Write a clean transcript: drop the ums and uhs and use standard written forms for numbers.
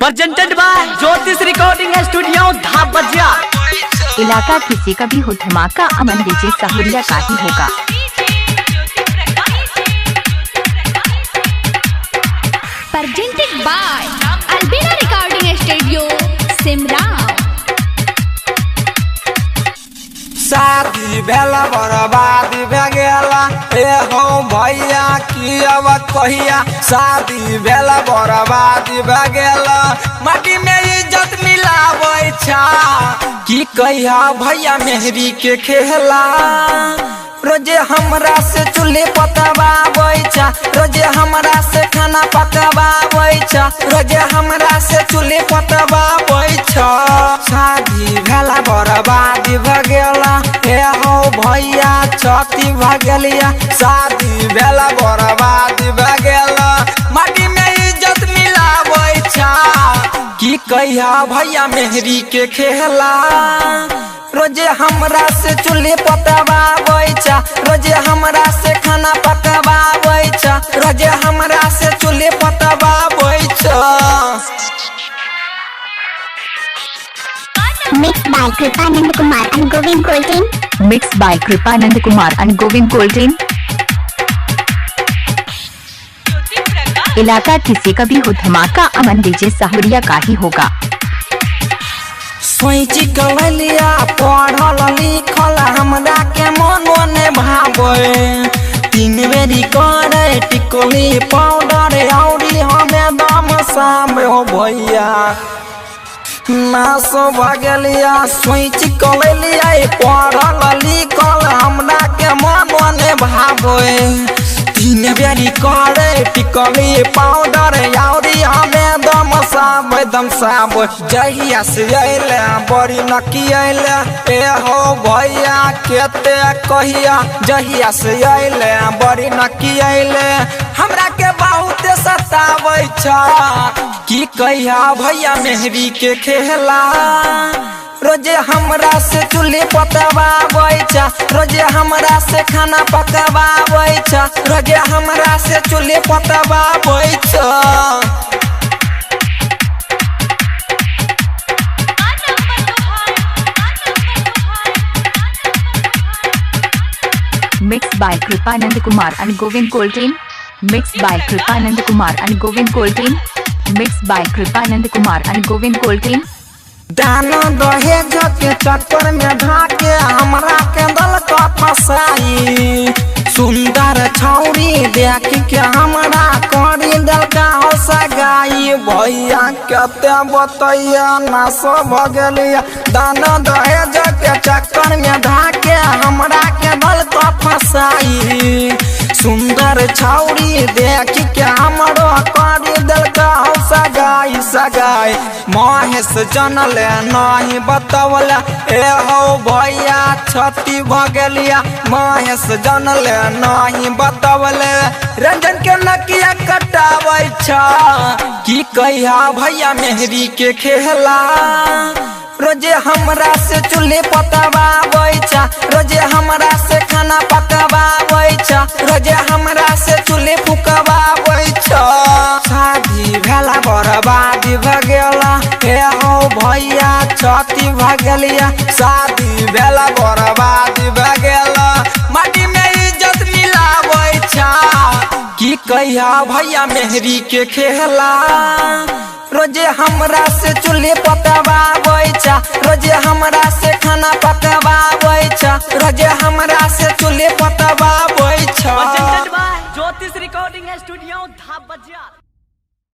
Presented by ज्योतिष recording studio धाबजिया। इलाका किसी का भी हो धमाका, अमन डीजे सहूलिया का ही होगा। Presented by Albela recording studio Simra. शादी भेला बर्बादी भे गेला, ए हो भैया की अब कहिया। शादी भेला बर्बादी भे गेला, माटी में इज्जत मिलावे छा। की कहिया भैया मेहरी के खेला, रोजे हमरा से चूल्हे पकवावे छा। रोजे हमरा से खाना पकवावे छा। रोजे हमरा से चूल्हे पकवावे छा। शादी भेला बर्बादी भे गेला, ए हो भैया छती भे गेलिया। शादी भेला बर्बादी भे गेला, माटी में इज्जत मिलावे छा। की कहिया भैया मेहरी के खेला, रोजे हमरा से चूल्हे पकवावे छा। रोजे हमरा से खाना पकवावे छा। रोजे हमरा से चूल्हे पकवावे छा। Mixed by Kripanand Kumar and Govind Coltrane. Mixed by Kripanand Kumar and Govind Coltrane. इलाका किसी का भी हो धमाका, अमन डीजे सहूलिया का ही होगा। सोची कवलिया पढ़ल लिखल हमरा के मन भावे। 3 बेरी करे टिकुली पाउडर औरी हमें दम सामे हो भैया नास भगलिया। सोच कवलिया पढ़ल लिखल हमरा के मन भावे। 3 बेरी करे टिकुली पाउडर औरी हमें दम साब। जहिया से अइले बड़ी नकी अइले, ए हो भैया केते कहिया। जहिया से अइले बड़ी नकी अइले, हमरा के बहुत सतावे छा। की कहिया भैया मेहरी के खेला, रोजे हमरा से चूल्हे पकवावे छा। रोजे हमरा से खाना पकवावे छा। रोजे हमरा से चूल्हे पकवावे छा। Mixed by Kripanand Kumar and Govind Coltrane. Mixed by Kripanand Kumar and Govind Coltrane. Mixed by Kripanand Kumar and Govind Coltrane. दाना दहेज के चक्कर में धाके हमरा के दल का फसाई। सुंदर छौरी देख के हमरा करी दल का हो सगाई। भैया कते बतैया ना सब भगलिया। दाना दहेज के चक्कर में धाके हमरा के दल का फसाई। सुंदर छौरी देख के हमरो करी दल का हो सगाई। महेश जनल नहीं बतवल, ए हो भैया छती भगलिया। महेश जनल नहीं बतवल, रंजन के नकिया कटावे छा। की कहिया भैया मेहरी के खेला, रोजे हमरा से चूल्हे पकवावे छा। रोजे हमरा से खाना पकवावे छा। रोजे हमरा से चूल्हे फुकवावे छा। शादी भेला बर्बादी भे गेला, ए हो भैया छती भे गेलिया। शादी भेला बर्बादी भे गेला, माटी में इज्जत मिलावे छा। की कहिया भैया मेहरी के खेला, रोजे हमरा से चूल्हे पकवावे छा। रोजे हमरा से खाना पकवावे छा। रोजे हमरा से चूल्हे पकवावे छा। प्रेजेंटेड बाय ज्योतिष रिकॉर्डिंग स्टूडियो धाबजिया।